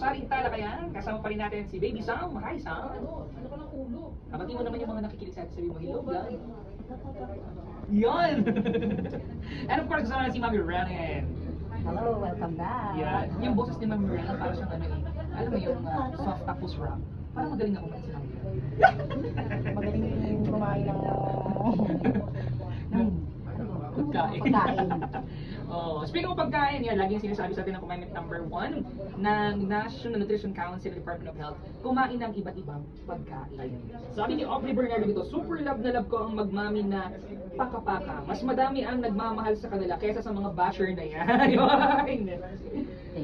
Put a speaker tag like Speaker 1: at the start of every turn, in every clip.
Speaker 1: Saring Talakayan. Kasama pa rin natin si Baby Sam. Hi Sam.
Speaker 2: Ano ka ng ulo?
Speaker 1: Kabati mo naman yung mga nakikinig sa atin. Sabi mo, hello vlog. Yan! And of course, kasama na si Mami Renan.
Speaker 3: Hello, welcome back.
Speaker 1: Yan. Yung boses ni Mami Renan, parang siyang ano eh. Alam mo yung soft tapos rap. Parang magaling ako kasi Mami Renan.
Speaker 3: Magaling kumain ng
Speaker 1: Pagkain.
Speaker 3: Pagkain.
Speaker 1: Oh, speaking of pagkain, yan, laging sinasabi sa atin ng commandment number 1 ng National Nutrition Council, Department of Health, kumain ng iba't ibang pagkain. Sabi ni Aubrey Bernardo dito, super love na love ko ang magmami na paka-paka. Mas madami ang nagmamahal sa kanila kaysa sa mga basher na yan.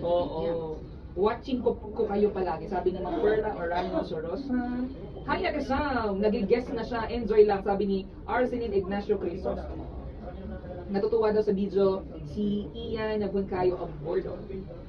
Speaker 1: Oo. Watching ko kayo palagi. Sabi ng mga Perla Orano Sorosa. Hi Ate Sam! Nag-guest na siya. Enjoy lang. Sabi ni Arsenil Ignacio Crisos. Natutuwa daw sa video si Ian Nabuncayo of Bordo.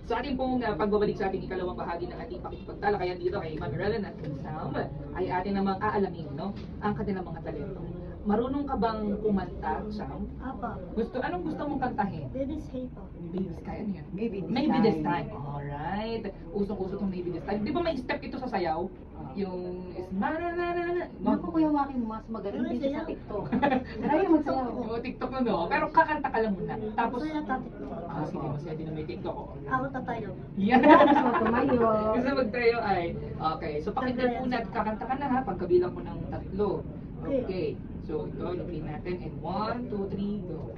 Speaker 1: Sa ating pong pagbabalik sa ating ikalawang bahagi ng ating pakikipagtalakayan dito kay Mami Renan at kay Sam, ay atin namang aalamin, no, ang kanilang mga talento. Marunong ka bang kumanta, Sam?
Speaker 4: Apa.
Speaker 1: Anong gusto mong kantahin?
Speaker 4: Baby's Hater.
Speaker 1: Baby's Kaya ano yan?
Speaker 3: Maybe this time.
Speaker 1: Alright. Usong-uso itong Maybe This Time. Di ba may step ito sa sayaw? Yung is na na na na na.
Speaker 3: Naku, Kuya Joaquin, mas magaling din siya sa TikTok. Marami magsayaw.
Speaker 1: Oo, TikTok na no. Pero kakanta ka lang muna. Tapos,
Speaker 4: Masaya tatik ko.
Speaker 1: sige, masaya din na may TikTok ko.
Speaker 4: Ako tatayo.
Speaker 1: Yan.
Speaker 3: Gusto mo tumayo.
Speaker 1: Gusto magtayo ay, okay. So, pakinggan muna at kakanta ka na ha, pagkabilang ko ng 3. Okay. So, ito, lupin natin. And 1, 2, 3, go.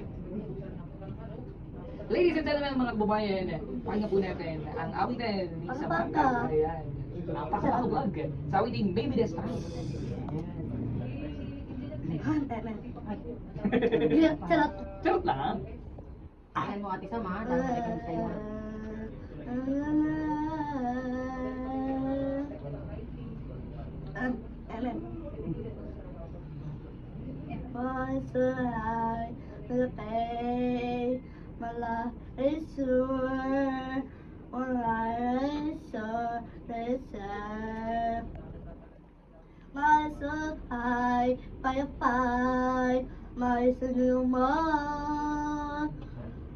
Speaker 1: Ladies and gentlemen, mga kababayan, pakinggan po natin ang awitin ni Samantha. Ayan. Napaka-vlog. Sa awitin, Maybe This Time.
Speaker 4: Charot.
Speaker 1: Charot lang.
Speaker 3: Ayan mo Ate Sam, ha? Dahil talagang sa'yo mo.
Speaker 4: Ellen. Masay, malapay, malaisur, malaisur, reserve. Masay, payapay, may sunuma,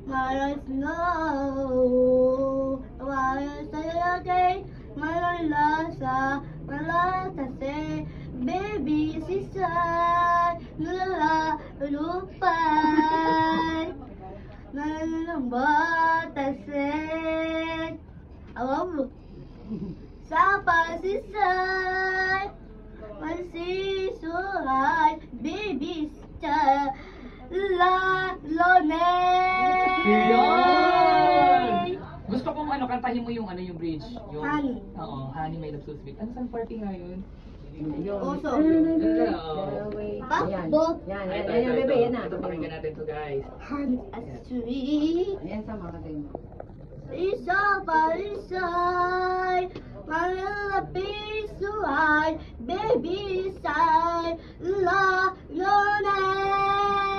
Speaker 4: may snow, may sayagay, may lasa, say, baby, sisay, nula, lupay, nanambatasay, awam, sapa, sisay, mansisuhay, baby, sisay, la, lonay.
Speaker 1: Gusto kong kantahin mo yung yung bridge. Yung,
Speaker 4: Honey.
Speaker 1: Oo, Honey, My Love So Sweet. Ano saan party nga yun?
Speaker 4: Also,
Speaker 3: Bakbo. Yan, bebe, yan na.
Speaker 1: Ito, pakinggan natin to guys.
Speaker 4: honey, sweet.
Speaker 3: Ayan, Sam, makatay mo.
Speaker 4: Isa parisay, malalapi suhay, baby say, la lonay.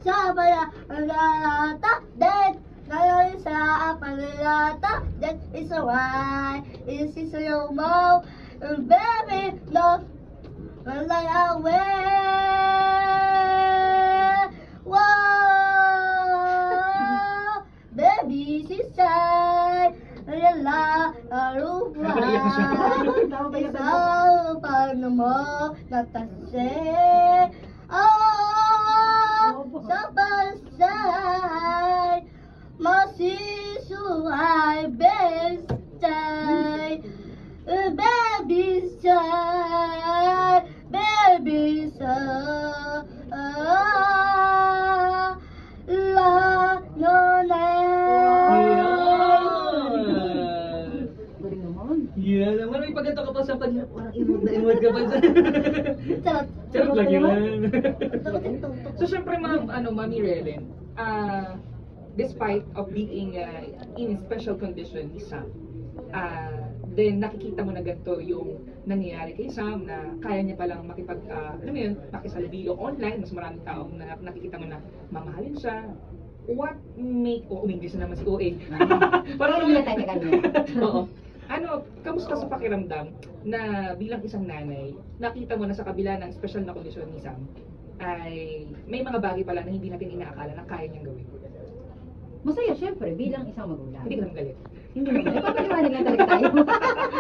Speaker 4: Sabaya, lalata, dead. Ngayon sa panlalata, that is why is your mouth, baby love, malay away. Wow, baby sisay, la arupa, isaw paano mo natase, oh, sa pasay. Masisuhay, best day, baby say, baby say, la
Speaker 3: Galing naman.
Speaker 1: Yeah, naman may pagganto ka pa sa pag parang imod ka pa sa.
Speaker 4: Charot.
Speaker 1: Charot lang yun. So syempre Mami Relen, despite of being in special condition ni Sam, then nakikita mo na ganito yung nangyayari kay Sam na kaya niya palang makisalubilo online, mas maraming taong na nakikita mo na mamahalin siya. What make, English na naman si OA. Parang
Speaker 3: Wala tayo kanya.
Speaker 1: Oo. Kamusta sa pakiramdam na bilang isang nanay, nakita mo na sa kabila ng special na kondisyon ni Sam, ay may mga bagay pala na hindi natin inaakala na kaya niyang gawin.
Speaker 3: Masaya, syempre, bilang isang magulang.
Speaker 1: Hindi ka naman galit.
Speaker 3: Hindi naman. Ipapaliwanag lang talaga tayo.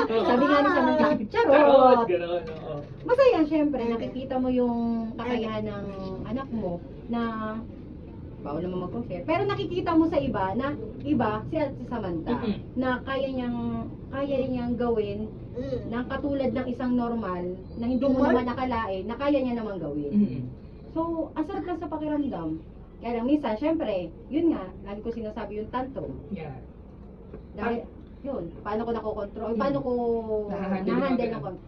Speaker 3: Sabi nga ni Samantha, charot!
Speaker 1: Gano'n, oo.
Speaker 3: Masaya, syempre, nakikita mo yung kakayahan ng anak mo na bawal naman mag-compare. Pero nakikita mo sa iba na si Samantha na kaya niyang gawin ng katulad ng isang normal na hindi mo naman nakalain na kaya niya naman gawin. So, asarap lang sa pakiramdam. Kaya lang minsan, syempre, yun nga, lagi ko sinasabi yung tantrum.
Speaker 1: Yeah.
Speaker 3: Dahil, yun, paano ko nakokontrol, paano ko
Speaker 1: Nahahandle
Speaker 3: nahandle
Speaker 1: mo
Speaker 3: ng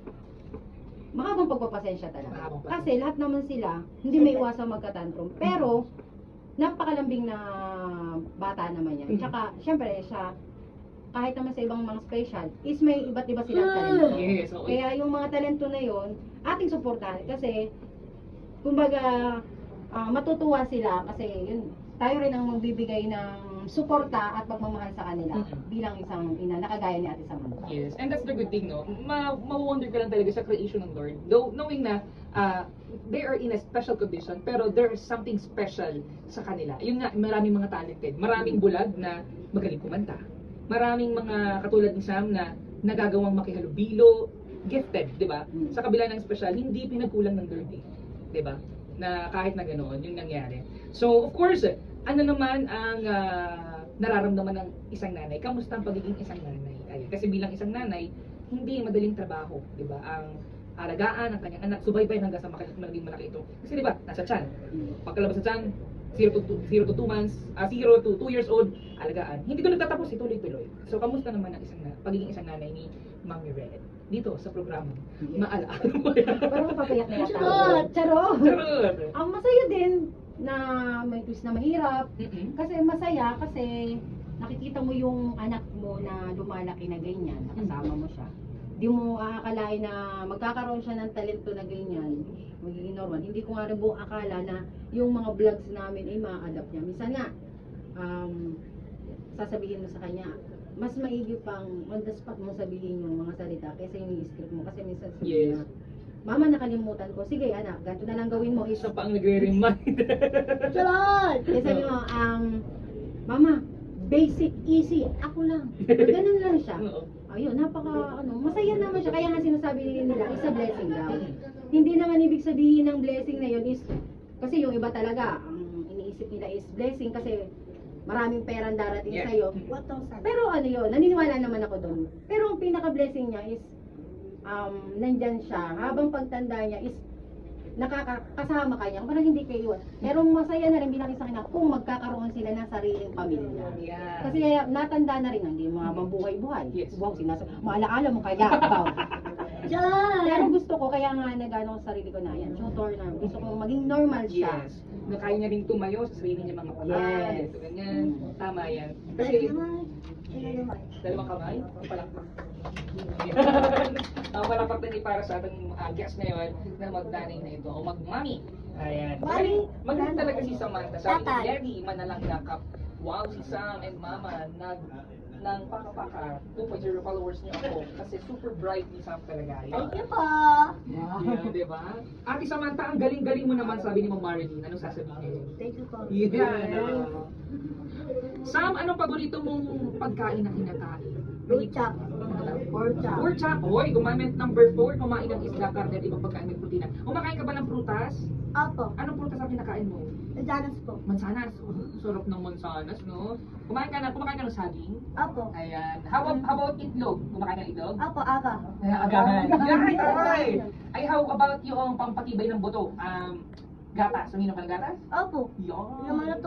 Speaker 3: mahabang pagpapasensya talaga.
Speaker 1: Mahabang pasensya.
Speaker 3: Kasi lahat naman sila, hindi may iwasang magka-tantrum. Pero, napakalambing na bata naman yan. Tsaka, syempre, siya, kahit naman sa ibang mga special, is may iba't iba silang talento.
Speaker 1: Yes, okay.
Speaker 3: Kaya yung mga talento na yon ating suportahan. Kasi, kumbaga, matutuwa sila kasi yun, tayo rin ang magbibigay ng suporta at pagmamahal sa kanila bilang isang ina na kagaya ni Ate Samantha.
Speaker 1: Yes, and that's the good thing, no? Ma-wonder ka lang talaga sa creation ng Lord. Though, knowing na they are in a special condition, pero there is something special sa kanila. Yun nga, maraming mga talented. Maraming bulag na magaling kumanta. Maraming mga katulad ni Sam na nagagawang makihalubilo, gifted, di ba? Sa kabila ng special, hindi pinagkulang ng Lord, di ba? Na kahit na ganoon, yung nangyari. So, of course, ano naman ang nararamdaman ng isang nanay? Kamusta ang pagiging isang nanay? Ayun. Kasi bilang isang nanay, hindi madaling trabaho, di ba? Ang alagaan ng kanyang anak, subaybay hanggang sa maging malaki ito. Kasi di ba, nasa tiyan. Pagkalabas sa tiyan, 0 to 2 months, 0 to 2 years old, alagaan. Hindi ko nagtatapos, tuloy-tuloy. So, kamusta naman ang pagiging isang nanay ni Mami Red? Dito sa programa. Maalaala mo yan.
Speaker 3: Parang papayak na yata.
Speaker 4: Charot!
Speaker 3: Charot!
Speaker 1: Charot!
Speaker 3: Ang masaya din na may twist na mahirap. Kasi masaya kasi nakikita mo yung anak mo na lumalaki na ganyan, nakasama mo siya. Di mo aakalain na magkakaroon siya ng talento na ganyan, magiging normal. Hindi ko nga rin buong akala na yung mga vlogs namin ay ma-adapt niya. Minsan nga, sasabihin mo sa kanya, mas maigi pang on the spot mo sabihin yung mga salita kaysa yung i-script mo. Kasi minsan sabihin na, Mama, nakalimutan ko. Sige anak, ganito na lang gawin mo.
Speaker 1: Isa pa ang nagre-remind.
Speaker 4: Charot!
Speaker 3: Kaya sabi mo, Mama, basic, easy, ako lang. Ganun lang siya. Ayun, masaya naman siya. Kaya nga sinasabi nila, is a blessing daw. Hindi naman ibig sabihin ng blessing na yun is, kasi yung iba talaga, ang iniisip nila is blessing kasi maraming perang darating sa'yo.
Speaker 4: 1,000.
Speaker 3: Pero ano yun, naniniwala naman ako doon. Pero ang pinaka-blessing niya is, nandyan siya, habang pagtanda niya is, nakakasama ka niya, parang hindi kayo iwan. Pero masaya na rin bilang isang ina kung magkakaroon sila ng sariling pamilya.
Speaker 1: Yeah.
Speaker 3: Kasi natanda na rin, hindi mga mabuhay-buhay.
Speaker 1: Yes.
Speaker 3: Wow, maalaala mo kaya, wow.
Speaker 4: Charot!
Speaker 3: Pero gusto ko, kaya nga nag-ano sa sarili ko na yan, tutor na, gusto ko maging normal siya.
Speaker 1: Yes. Na kaya niya rin tumayo sa sarili niya mga kamay.
Speaker 3: Yes.
Speaker 1: Ganyan. Tama yan. Kasi, dalawang kamay, palakpak. Ang palakpak din para sa ating guest ngayon na magdanay na ito o magmami. Ayan. Magaling talaga si Samantha. Sabi ni Levi, manalang nakap. Wow, si Sam and Mama ng paka-paka 2.0 followers niyo ako kasi super bright ni Sam talaga.
Speaker 4: Thank you po!
Speaker 1: Yeah, diba? Ate Samantha, ang galing-galing mo naman, sabi ni Ma'am Marilyn. Anong sasabihin?
Speaker 4: Thank you po.
Speaker 1: Yeah. Sam, anong paborito mong pagkain na kinakain?
Speaker 4: Pork chop. Pork chop.
Speaker 1: Pork chop. Hoy, gumamit number 4, kumain ng isda, karne at ibang pagkain may protina. Kumakain ka ba ng prutas?
Speaker 4: Opo.
Speaker 1: Anong prutas ang kinakain mo?
Speaker 4: Mansanas po.
Speaker 1: Mansanas. Sarap ng mansanas, no? Kumakain ka ng saging?
Speaker 4: Opo.
Speaker 1: Ayan. How about itlog? Kumakain ka ng itlog?
Speaker 4: Opo, aga.
Speaker 1: Agahan. Ay, how about yung pampatibay ng buto? Gatas. Uminom ka ng gatas?
Speaker 4: Opo.
Speaker 1: Yan.
Speaker 4: Yung mga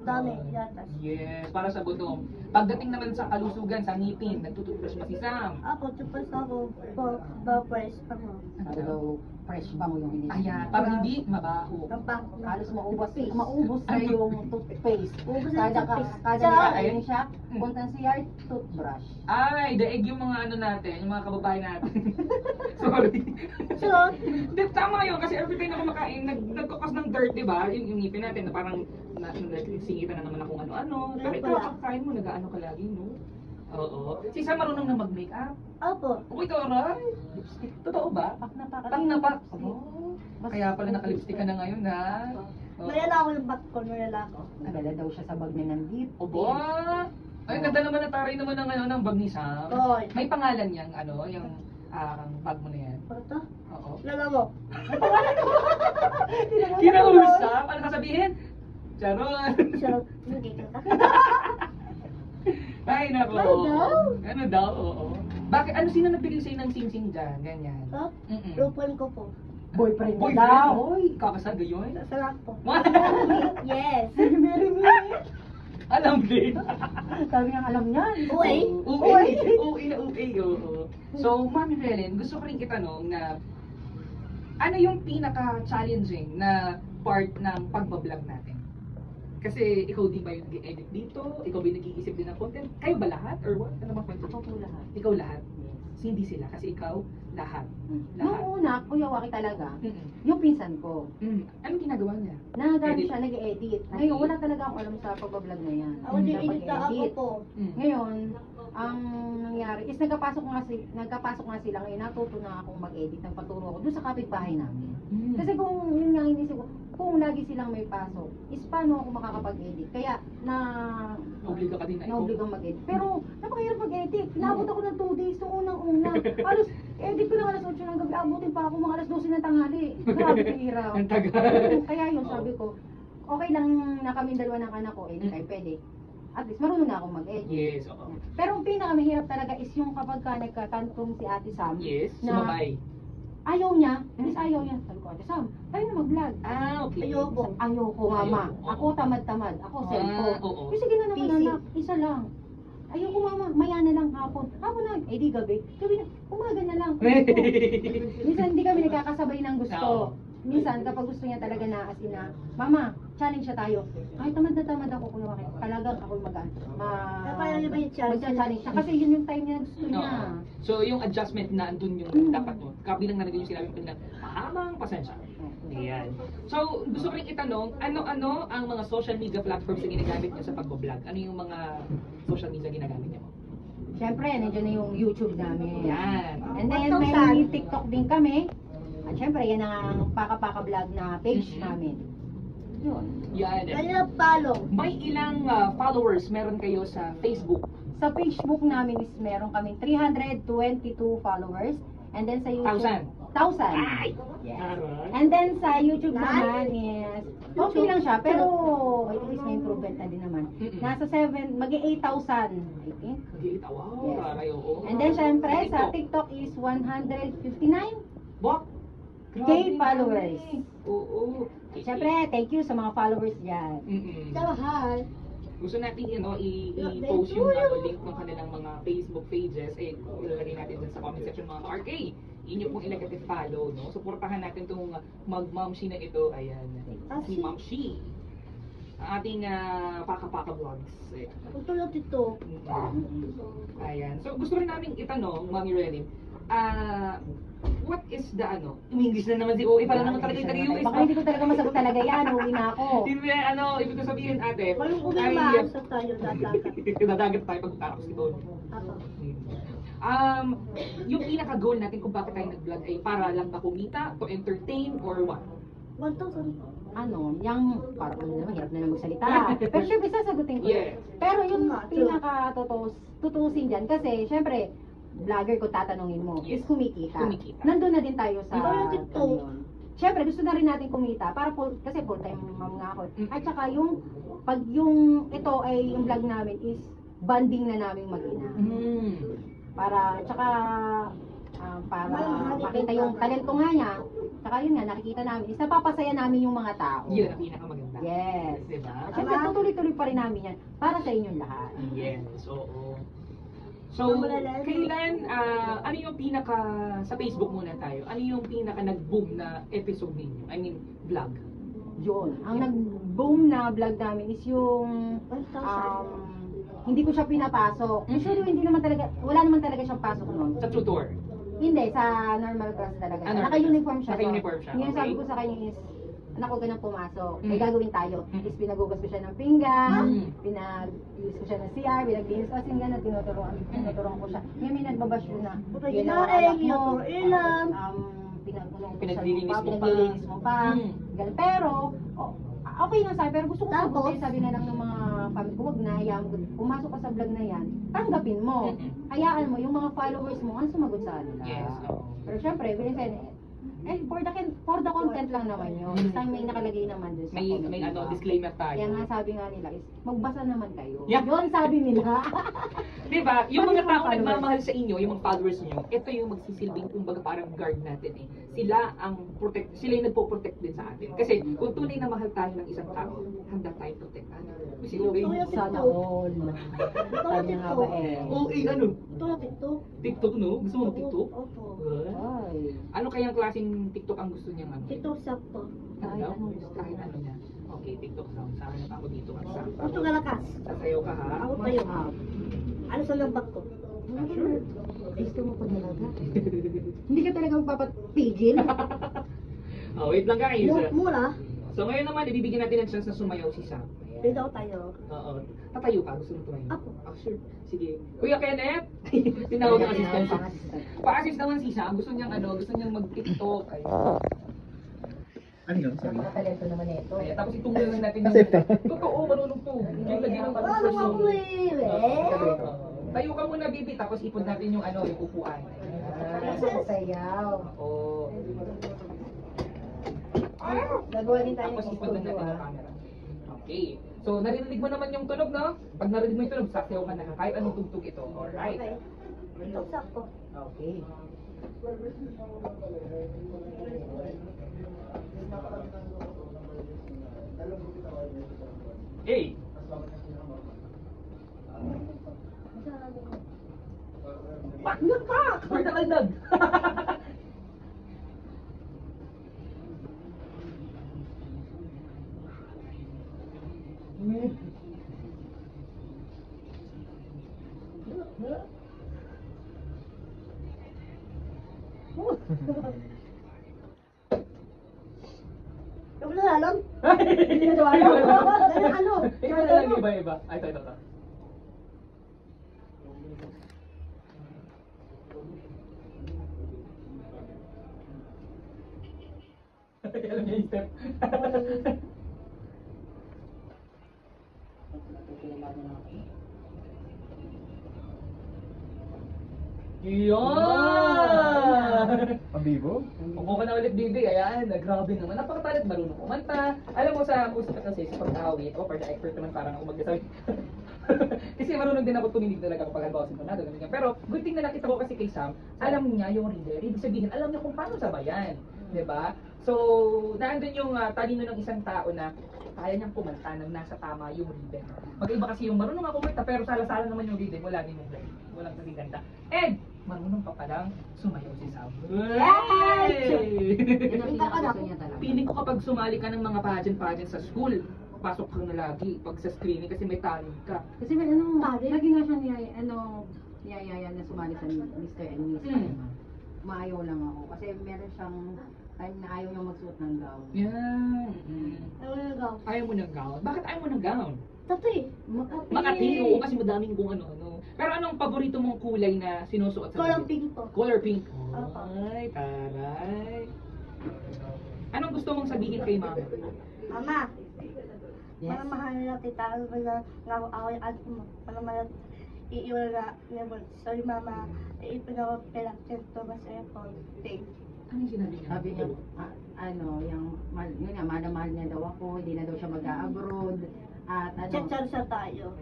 Speaker 4: dami, yatas.
Speaker 1: Yes, para sa buto. Pagdating naman sa kalusugan, sa ngipin, nagtututbrush ba si Sam?
Speaker 4: Opo, chupas ako po, ba-press ako.
Speaker 3: Hello, fresh ba mo yung iniisip?
Speaker 1: Ayan, para hindi mabaho.
Speaker 4: Kampak.
Speaker 3: Halos maubos na yung toothpaste.
Speaker 4: Ubus na yung toothpaste.
Speaker 3: Kada
Speaker 4: Tsaka,
Speaker 3: ayun siya, punta sa CR, toothbrush.
Speaker 1: Ay, daig yung mga ano natin, yung mga kababae natin. Sorry.
Speaker 4: Charot!
Speaker 1: Hindi, tama yun, kasi every time na kumakain, nagkukos ng dirt, di ba? Yung ngipin natin, na parang singitan na naman na kung ano-ano. Pero ikaw, kakain mo, nag-ano ka lagi, no? Oo. Si Sam marunong na mag-makeup.
Speaker 4: Opo.
Speaker 1: Kung ikaw, aray, lipstick. Totoo ba?
Speaker 3: Pak na pak.
Speaker 1: Pang na pak. Kaya pala naka-lipstick ka na ngayon, ha? Oo.
Speaker 4: Nalala ako yung back ko, nalala ako.
Speaker 3: Nagala daw siya sa bag niya ng lip.
Speaker 1: Obo! Ay, ganda naman na taray naman ng, ng bag ni Sam.
Speaker 4: Oo.
Speaker 1: May pangalan yang yung bag mo na yan.
Speaker 4: Ito?
Speaker 1: Oo.
Speaker 4: Lala mo.
Speaker 1: Kinausap? Ano kasabihin? Charon.
Speaker 4: So, hindi ka.
Speaker 1: Ay, nako.
Speaker 4: Ano daw?
Speaker 1: Ano daw? Oo. Bakit? Ano sino nagbigay sa'yo ng sing-sing dyan? Ganyan.
Speaker 4: So,
Speaker 1: Mm-mm.
Speaker 4: girlfriend ko po.
Speaker 3: Boyfriend mo
Speaker 1: Boyfriend?
Speaker 3: daw.
Speaker 1: Oy, kakasal gayon?
Speaker 4: Sarap po.
Speaker 1: What?
Speaker 4: Yes.
Speaker 1: Alam din.
Speaker 3: Sabi nga alam niyan.
Speaker 4: Uy.
Speaker 1: Uy, oo. So, Mami Helen, gusto ko rin itanong na ano yung pinaka-challenging na part ng pagbablog natin? Kasi ikaw di ba yung nag-edit dito? Ikaw ba yung nag-iisip din ng content? Kayo ba lahat? Or what? Ano bang kwento?
Speaker 3: Ikaw po lahat.
Speaker 1: Ikaw lahat? So, hindi sila. Kasi ikaw, lahat.
Speaker 3: Nung una, Kuya Waki talaga,
Speaker 1: Mm-mm.
Speaker 3: yung pinsan ko,
Speaker 1: Anong ginagawa niya?
Speaker 3: nagagamit
Speaker 1: Edit.
Speaker 3: siya, nag-edit. Ngayon, wala talaga akong alam sa pag-vlog na yan.
Speaker 4: Ako din
Speaker 3: Sa
Speaker 4: inita ako
Speaker 3: pag-edit.
Speaker 4: po.
Speaker 3: Ngayon, ang nangyari is nagkapasok nga sila ngayon, natuto na akong mag-edit, nagpaturo ako doon sa kapitbahay namin. Kasi kung yun nga inisip ko, kung lagi silang may pasok, is paano ako makakapag-edit? Kaya
Speaker 1: Naobliga ka din na ikaw.
Speaker 3: naobligang mag-edit. Pero napakahirap mag-edit. Inabot ako ng 2 days, nung unang-una. Alas, edit ko ng alas 8 ng gabi, abutin pa ako mga alas 12 ng tanghali. Grabe kahirap.
Speaker 1: Ang tagal.
Speaker 3: Kaya yun, sabi ko, okay lang na kaming dalawa ng anak ko, hindi tayo pwede. At least marunong na akong mag-edit.
Speaker 1: Yes, oo.
Speaker 3: Pero ang pinakamahirap talaga is yung kapag ka nagkakantong si Ate Sam,
Speaker 1: Yes,
Speaker 3: na
Speaker 1: sumabay.
Speaker 3: ayaw niya, is ayaw niya. Sabi ko, Ate Sam, tayo na mag-vlog.
Speaker 1: Okay.
Speaker 4: Ayoko.
Speaker 3: Ayoko, mama.
Speaker 1: Ayoko.
Speaker 3: Ako tamad-tamad. Ako cellphone.
Speaker 1: oo.
Speaker 3: Sige na naman,
Speaker 4: PC.
Speaker 3: anak. Isa lang. Ayoko, mama. Maya na lang hapon. Hapon na. Eh di gabi. Gabi na. Umaga na lang. Minsan hindi kami nagkakasabay ng gusto.
Speaker 1: Oo.
Speaker 3: Minsan kapag gusto niya talaga na as in na, mama, challenge siya tayo. Kahit tamad na tamad ako kung bakit. Talagang ako
Speaker 4: Kaya niya ba yung challenge?
Speaker 3: mag-challenge siya. Kasi yun yung time niya na gusto niya.
Speaker 1: Oo. So, yung adjustment na andun yung dapat mo. Kabilang na rin yung sinabi ko na mahamang pasensya. Ayan. So, gusto ko rin itanong, ano-ano ang mga social media platforms na ginagamit niyo sa pagbablog? Ano yung mga social media ginagamit niyo?
Speaker 3: Siyempre, nandiyan na yung YouTube namin.
Speaker 1: Yan.
Speaker 3: And then
Speaker 4: What
Speaker 3: may
Speaker 4: saan?
Speaker 3: TikTok din kami. At syempre, yan ang Paka-Paka Vlog na page
Speaker 1: Mhm.
Speaker 3: namin. Yun.
Speaker 1: Yan.
Speaker 4: Kaya follow.
Speaker 1: May ilang followers meron kayo sa Facebook?
Speaker 3: Sa Facebook namin is meron kaming 322 followers. And then sa YouTube... 1,000.
Speaker 1: Ay!
Speaker 3: Yes.
Speaker 1: Aray.
Speaker 3: And then sa YouTube naman is... Okay lang siya, pero at least may improvement na din naman.
Speaker 1: Mm-mm.
Speaker 3: Nasa 7, mag-8,000, I think.
Speaker 1: Mag-iita. Wow,
Speaker 3: Yes.
Speaker 1: aray, oo.
Speaker 3: And then syempre, sa
Speaker 1: TikTok.
Speaker 3: TikTok is 159.
Speaker 1: Bak!
Speaker 3: K followers.
Speaker 1: Oo.
Speaker 3: Syempre, thank you sa mga followers dyan.
Speaker 1: Mm-mm.
Speaker 4: Mahal.
Speaker 1: Gusto natin i-post yung link ng kanilang mga Facebook pages, ilalagay natin dyan sa comment section mga ka-RK. Inyo pong ilagay at follow, no? Suportahan natin itong mag-momshi na ito. Ayan. Si Momshi. Ang ating Paka-Paka Vlogs.
Speaker 4: Kung tulad ito.
Speaker 1: Ayan. So, gusto rin namin itanong, Mami Relin, what is the English na naman si OA, pala naman talaga yung US.
Speaker 3: Baka hindi ko talaga masagot talaga yan, uwi na ako.
Speaker 1: Hindi, ibig ko sabihin, ate,
Speaker 4: Kung kung
Speaker 1: ay,
Speaker 4: maasa tayo dadagat.
Speaker 1: dadagat tayo pag-utara ko doon.
Speaker 4: Ako.
Speaker 1: Yung pinaka-goal natin kung bakit tayo nag-vlog ay para lang ba kumita, to entertain, or what?
Speaker 4: 1,000.
Speaker 3: Ano, yung, parang ano naman, hirap na lang magsalita. Pero syempre, sasagutin ko.
Speaker 1: Yes.
Speaker 3: Pero yung
Speaker 4: True.
Speaker 3: pinaka-tutusin dyan, kasi syempre, vlogger ko tatanungin mo,
Speaker 1: Yes.
Speaker 3: is kumikita.
Speaker 1: Kumikita.
Speaker 3: Nandun na din tayo sa
Speaker 4: Ikaw yung TikTok.
Speaker 3: ganyan. Syempre, gusto na rin natin kumita para kasi full-time mom nga ako. At saka pag yung ito ay yung vlog namin is banding na naming mag-ina. Para makita yung talento nga niya. Tsaka yun nga, nakikita namin is napapasaya namin yung mga tao.
Speaker 1: Yun ang pinakamaganda.
Speaker 3: Yes.
Speaker 1: Diba?
Speaker 3: At syempre, tutuloy-tuloy pa rin namin yan para sa inyong lahat.
Speaker 1: Yes, oo. So, kailan, ano yung pinaka, sa Facebook muna tayo, ano yung pinaka nag-boom na episode ninyo? I mean, vlog.
Speaker 3: Yun. Ang nag-boom na vlog namin is yung
Speaker 4: 1,000.
Speaker 3: hindi ko siya pinapasok. Usually, hindi naman talaga, wala naman talaga siyang pasok nun.
Speaker 1: Sa tutor.
Speaker 3: Hindi, sa normal class talaga.
Speaker 1: Normal
Speaker 3: Naka-uniform siya.
Speaker 1: Naka-uniform siya,
Speaker 3: Ngayon
Speaker 1: okay.
Speaker 3: sabi ko sa kanya is, anak ko ganang pumasok. May
Speaker 1: Mm.
Speaker 3: gagawin tayo.
Speaker 1: Mm.
Speaker 3: Is pinagugas ko siya ng pinggan,
Speaker 1: Mm.
Speaker 3: pinag-use ko siya ng CR, pinaglinis ko. Kasi nga tinuturuan ko siya. Ngayon may nagbabasyo na.
Speaker 4: Kapag
Speaker 3: Yun ang
Speaker 4: inaay,
Speaker 3: anak mo.
Speaker 4: yung ilan.
Speaker 3: Pinaglilinis
Speaker 1: Pinaglilinis mo pa.
Speaker 3: Pinaglilinis mo pa.
Speaker 1: Mm.
Speaker 3: Ganun. Pero, okay lang sabi. Pero gusto ko
Speaker 4: Tapos?
Speaker 3: sagutin, sabi na lang ng mga family ko, wag na, hayaan mo. Pumasok ka sa vlog na yan, tanggapin mo. Hayaan mo, yung mga followers mo, ang sumagot sa kanila.
Speaker 1: Yes.
Speaker 3: Pero syempre, for the content lang naman yun. Basta may nakalagay naman doon sa comment,
Speaker 1: May
Speaker 3: diba?
Speaker 1: disclaimer tayo.
Speaker 3: Kaya nga sabi nga nila is, magbasa naman kayo.
Speaker 1: Yeah.
Speaker 3: Yun sabi nila.
Speaker 1: Diba? Yung
Speaker 3: Pati
Speaker 1: mga
Speaker 3: mga
Speaker 1: tao
Speaker 3: followers.
Speaker 1: nagmamahal sa inyo, yung mga followers niyo, ito yung magsisilbing kumbaga parang guard natin eh. Sila yung nagpo-protect din sa atin. Kasi kung tunay na mahal tayo ng isang tao, handa tayo protektahan. Kasi
Speaker 3: Sana all. Sabi nga ba eh.
Speaker 1: ano?
Speaker 4: Ito na TikTok.
Speaker 1: TikTok, no? Gusto mo mag-TikTok?
Speaker 4: Opo.
Speaker 3: Ay.
Speaker 1: Ano kayang klaseng TikTok ang gusto niya ano?
Speaker 4: TikTok shop po.
Speaker 1: Ano daw? Kahit ano niya. Okay, TikTok sound. Sa akin ako dito.
Speaker 4: Ito kalakas.
Speaker 1: Sasayaw ka ha?
Speaker 4: Ako tayo. Ano sa lambak ko?
Speaker 1: Ah, sure.
Speaker 3: Gusto mo pa talaga. Hindi ka talaga magpapapigil.
Speaker 1: Oh, wait lang guys.
Speaker 4: Mura.
Speaker 1: So ngayon naman, ibibigyan natin ng chance na sumayaw si Sam.
Speaker 4: Bida ko tayo.
Speaker 1: Oo. Tatayo ka? Gusto mo tumayo?
Speaker 4: Ako.
Speaker 1: Sure. Sige. Kuya Kenneth! Tinawag ng assistant. Pa-assist naman si Sam. Gusto niyang mag-TikTok.
Speaker 2: Ano yun? Sabi?
Speaker 3: Talento naman ito.
Speaker 1: Ayan, tapos itunggal lang natin
Speaker 2: Accept to.
Speaker 1: Totoo, marunong to. Yung lagyan ng parang
Speaker 4: Ano
Speaker 1: person.
Speaker 4: ako eh?
Speaker 1: Tayo ka muna, baby. Tapos ipon natin yung yung upuan.
Speaker 3: Sayaw.
Speaker 1: Oo.
Speaker 3: Gagawa din tayo
Speaker 1: Tapos
Speaker 3: ng
Speaker 1: ipon lang
Speaker 3: studio
Speaker 1: natin yung camera. Okay. So, narinig mo naman yung tunog, no? Pag narinig mo yung tunog, sasayaw ka na. Kahit anong tugtog ito. Alright.
Speaker 4: Okay. TikTok shop po.
Speaker 3: Okay.
Speaker 1: Hey! Bakit ka? Kaldag!
Speaker 4: Yung alam?
Speaker 1: Hindi
Speaker 4: ko alam. Ano?
Speaker 1: Ikaw na lang iba-iba. Ay, ito. Alam niya yung step. Yan!
Speaker 2: Pambibo?
Speaker 1: Upo ka na ulit, baby. Ayan, grabe naman. Napakatalit, marunong kumanta. Alam mo sa musika kasi, sa pag-awit, for the expert naman parang ako magsasabi. Kasi marunong din ako tuminig talaga kapag halimbawa sintonado. Ganyan. Pero good thing na nakita ko kasi kay Sam, alam niya yung reader. Ibig sabihin, alam niya kung paano sabayan. Diba? So, naandun yung talino ng isang tao na kaya niyang kumanta nang nasa tama yung rhythm. Mag-iba kasi yung marunong ako kumanta pero sala-sala naman yung rhythm, wala din yung play. Walang naging ganda. And, marunong pa palang sumayaw si Sam. Hey!
Speaker 3: Yan ang pinakagusto niya talaga.
Speaker 1: Feeling ko kapag sumali ka ng mga pageant sa school, pasok ka na lagi pag sa screening kasi may talent ka.
Speaker 3: Kasi may lagi nga siya niyayaya na sumali sa Mr. and Miss. Maayaw lang ako. Kasi meron siyang time na ayaw niyang magsuot ng gown.
Speaker 1: Yan.
Speaker 4: Ano yung gaw?
Speaker 1: Ayaw mo ng gown? Bakit ayaw mo ng gown?
Speaker 4: Tato eh.
Speaker 1: Makati, oo, kasi madaming kung ano. Pero anong paborito mong kulay na sinusuot sa
Speaker 4: Color
Speaker 1: damit?
Speaker 4: pink po.
Speaker 1: Color pink.
Speaker 4: Opo.
Speaker 1: Ay, taray. Anong gusto mong sabihin kay mama?
Speaker 4: Mama,
Speaker 3: Yes.
Speaker 4: mga mahal na tita, ano ba na away at mo, ano man iiwan na never. Sorry mama, iipin ako pera, to mas airport. Thanks.
Speaker 1: Ano yung sinabi niya?
Speaker 3: Sabi niya, yun nga, mahal niya daw ako, hindi na daw siya mag-abroad. At
Speaker 4: Chat-chat sa tayo.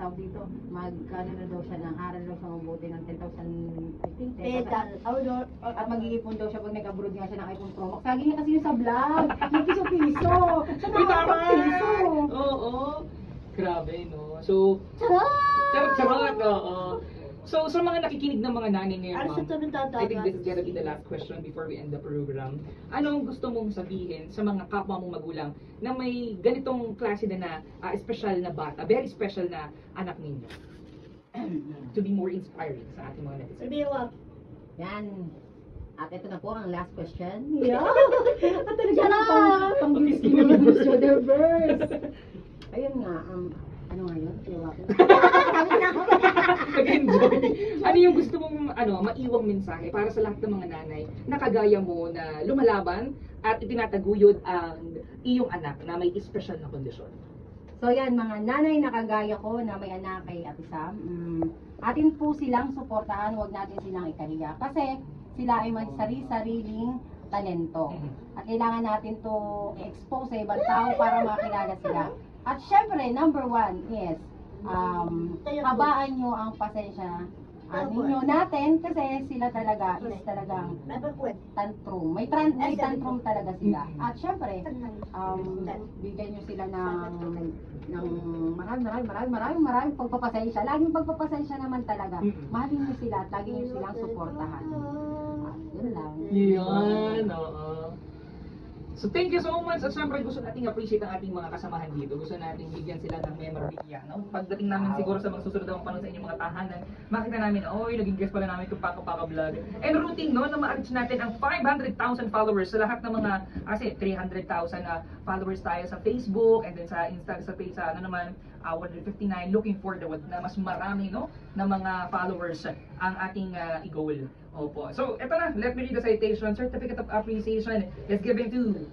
Speaker 3: tawag dito, magkano na daw siya ng aral daw siya mabuti ng 10,015
Speaker 4: Pedal. Outdoor.
Speaker 3: At mag-iipon daw siya pag nag-abroad nga siya ng iPhone Pro Max. Lagi niya kasi yung sa vlog, yung piso-piso. Sa
Speaker 1: Uy, tama!
Speaker 3: piso.
Speaker 1: Oo. Grabe, no? So,
Speaker 4: Charot!
Speaker 1: charot, oo. So, sa mga nakikinig ng mga nanay ngayon,
Speaker 4: Ano sa
Speaker 1: ma'am,
Speaker 4: tabi tatagas?
Speaker 1: I think this is gonna be the last question before we end the program. Anong gusto mong sabihin sa mga kapwa mong magulang na may ganitong klase na special na bata, very special na anak ninyo? To be more inspiring sa ating mga netizens.
Speaker 4: Sabi mo,
Speaker 3: Yan. At ito na po ang last question.
Speaker 4: Yeah.
Speaker 3: At talaga
Speaker 4: Charot!
Speaker 3: pang-bisky naman yung shoulder burst. Ayun nga, ano nga yun? Tiwak.
Speaker 1: Nag-enjoy. Ano yung gusto mong maiwang mensahe para sa lahat ng mga nanay na kagaya mo na lumalaban at itinataguyod ang iyong anak na may special na kondisyon?
Speaker 3: So, So yan, mga nanay na kagaya ko na may anak kay Ate Sam, atin po silang suportahan, huwag natin silang ikahiya. Kasi sila ay may sari-sariling talento. At kailangan natin to expose sa ibang tao para makilala sila. At syempre, number 1 is, habaan nyo ang pasensya ninyo natin kasi sila talaga is talagang tantrum. May tantrum talaga sila. At syempre, bigyan nyo sila ng maraming pagpapasensya. Laging pagpapasensya naman talaga. Mahalin nyo sila at lagi nyo silang suportahan. Yun lang.
Speaker 1: Yun, oo. So thank you so much. At syempre gusto nating appreciate ang ating mga kasamahan dito. Gusto nating bigyan sila ng memorabilia. No? Pagdating namin siguro sa mga susunod na panahon sa inyong mga tahanan, makita namin, oy, naging guest pala namin itong Paka Vlog. And rooting, no, na ma-reach natin ang 500,000 followers sa lahat ng mga, kasi 300,000 followers tayo sa Facebook, and then sa Insta, sa page, sa 159, looking for the na mas marami, no, na mga followers ang ating i-goal. Opo. So, eto na. Let me read the citation. Certificate of Appreciation is given to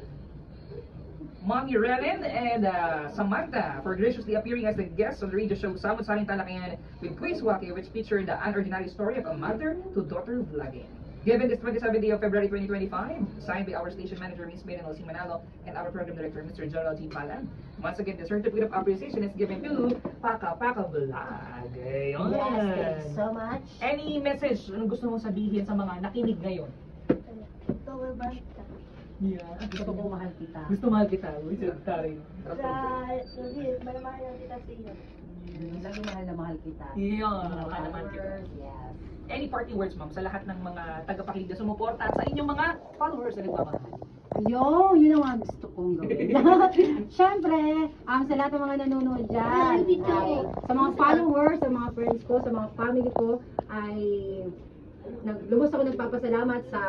Speaker 1: Mommy Relen and Samantha for graciously appearing as the guests on the radio show Samot Saling Talakayan with Quiz Waki, which featured the unordinary story of a mother to daughter vlogging. Given this 27th day of February 2025, signed by our station manager, Ms. Maiden Elsie Manalo, and our program director, Mr. Gerald G. Palan. Once again, the certificate of appreciation is given to Paka Vlog. Ayun.
Speaker 3: Yes, thank you so much.
Speaker 1: Any message? Anong gusto mong sabihin sa mga nakinig ngayon? Yeah.
Speaker 3: Gusto ko mahal kita.
Speaker 1: Gusto mahal kita. Which is tayo.
Speaker 4: Malamahal kita sa iyo.
Speaker 3: Lagi mahal na mahal kita.
Speaker 1: Yeah.
Speaker 3: Mga
Speaker 1: Naman kita.
Speaker 3: followers, yes.
Speaker 1: Any parting words, ma'am, sa lahat ng mga tagapakinig na sumuporta at sa inyong mga followers na nagmamahal?
Speaker 3: Yun ang mga gusto kong gawin. Siyempre, sa lahat ng mga nanonood dyan, ay, sa mga followers, sa mga friends ko, sa mga family ko, ay lubos ako nagpapasalamat sa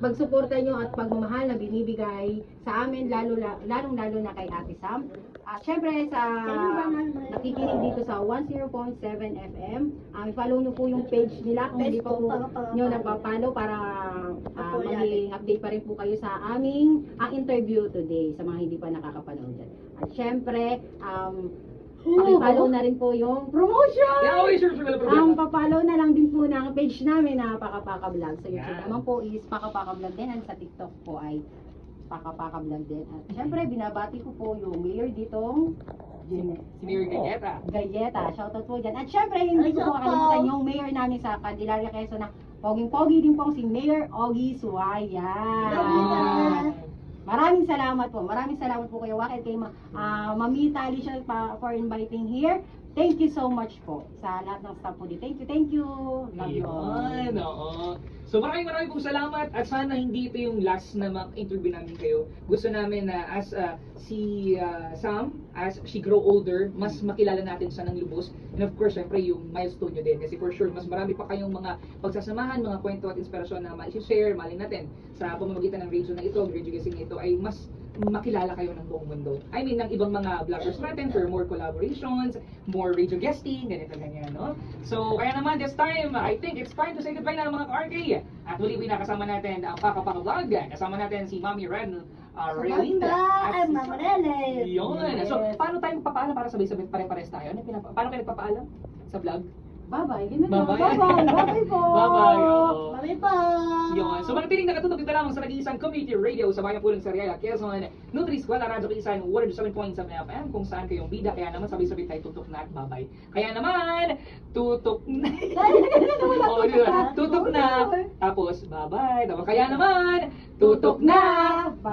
Speaker 3: pagsuporta nyo at pagmamahal na binibigay sa amin, lalong-lalo na kay Ate Sam. At syempre sa nakikinig dito sa 10.7 FM, follow nyo po yung page nila kung hindi pa po nyo napapalo para maging update pa rin po kayo sa aming interview today sa mga hindi pa nakakapanood dyan. At syempre, pakipollow na rin po yung promotion!
Speaker 1: Yeah, okay, sure, wala problema.
Speaker 3: Papollow na lang din po ng page namin na Paka Vlog. Sa YouTube
Speaker 1: Yeah.
Speaker 3: naman po is Paka Vlog din, and sa TikTok po ay Paka Vlog din. At syempre, binabati ko po yung mayor ditong
Speaker 1: Si Mayor Gayeta.
Speaker 3: Gayeta. Shoutout po dyan. At syempre, hindi ko po kakalimutan yung mayor namin sa Candelaria, Quezon na poging-pogi din po si Mayor Ogie Suaya. Maraming salamat po. Maraming salamat po kayo. Wakit kay Mamita Alicia for inviting here. Thank you so much po sa lahat ng staff po dito. Thank you. Love you all.
Speaker 1: Ayun, oo. So maraming pong salamat at sana hindi ito yung last na mag-interview namin kayo. Gusto namin na as si Sam, as she grow older, mas makilala natin siya ng lubos. And of course, syempre yung milestone nyo din. Kasi for sure, mas marami pa kayong mga pagsasamahan, mga kwento at inspirasyon na ma-share, malin natin sa pamamagitan ng radio na ito, radio guessing ito, ay mas makilala kayo ng buong mundo. I mean, ng ibang mga vloggers natin for more collaborations, more radio guesting, ganito ganyan, no? So, kaya naman this time, I think it's time to say goodbye na mga ka-RK. At muli kasama natin ang Paka Vlog. Kasama natin si Mami Ren Relinda.
Speaker 4: At Mama Relen.
Speaker 1: Yun. So, paano tayo magpapaalam para sabay-sabay pare-pares tayo? Paano kayo nagpapaalam sa vlog?
Speaker 3: Bye-bye. Ganun lang.
Speaker 1: Bye-bye.
Speaker 3: Bye-bye. Bye-bye po.
Speaker 1: Bye-bye. Oo.
Speaker 4: Mami pa.
Speaker 1: Yun. So manatiling nakatutok dito lamang sa nag-iisang community radio sa Bayan Pulang Sariaya, Quezon, Nutri-Squad, Radyo Kisan, 107.7 FM, kung saan kayong bida. Kaya naman sabay-sabay tayo tutok na at babay. Kaya naman, tutok na. Oo, di ba? Tutok na. Tapos, bye-bye. Tapos, kaya naman, tutok na. Bye.